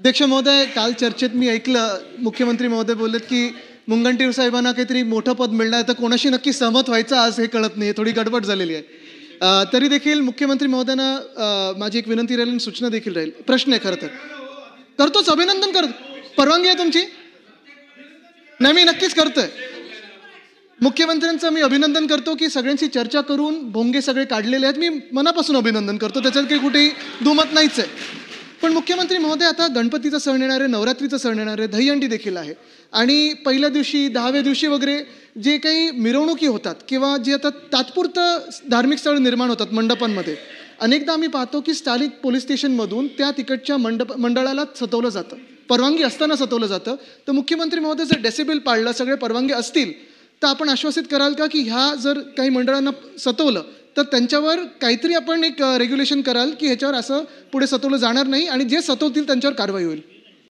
अध्यक्ष महोदय, काल चर्चेत मी ऐकलं मुख्यमंत्री महोदय बोललेत की मुनगंटीवार साहेबांना काहीतरी मोठं पद मिळणार, तर कोणाशी नक्की सहमत व्हायचं आज हे कळत नाही, थोडी गडबड झालेली आहे. तरी देखील मुख्यमंत्री महोदयांना माझी एक विनंती राहील आणि सूचना देखील राहील. प्रश्न आहे खरं तर, करतोच, अभिनंदन करतो. परवानगी आहे तुमची? नाही, मी नक्कीच करतोय. मुख्यमंत्र्यांचं मी अभिनंदन करतो की सगळ्यांशी चर्चा करून भोंगे सगळे काढलेले आहेत. मी मनापासून अभिनंदन करतो, त्याच्यात काही कुठेही दुमत नाहीच आहे. पण मुख्यमंत्री महोदय, आता गणपतीचा सण येणार आहे, नवरात्रीचा सण येणार आहे, दहीहंडी देखील आहे, आणि पहिल्या दिवशी 10व्या दिवशी वगैरे जे काही मिरवणुकी होतात किंवा जे आता तात्पुरतं धार्मिक स्थळ निर्माण होतात मंडपांमध्ये, अनेकदा आम्ही पाहतो की स्थानिक पोलीस स्टेशनमधून त्या तिकडच्या मंडळाला सतवलं जातं, परवानगी असताना सतवलं जातं. तर मुख्यमंत्री महोदय, जर डेसिबल पाळलं, सगळे परवानगी असतील, तर आपण आश्वासित कराल का की ह्या जर काही मंडळांना सतवलं तर त्यांच्यावर काहीतरी आपण एक रेग्युलेशन कराल की ह्याच्यावर असं पुढे सतवलं जाणार नाही आणि जे सतवतील त्यांच्यावर कारवाई होईल?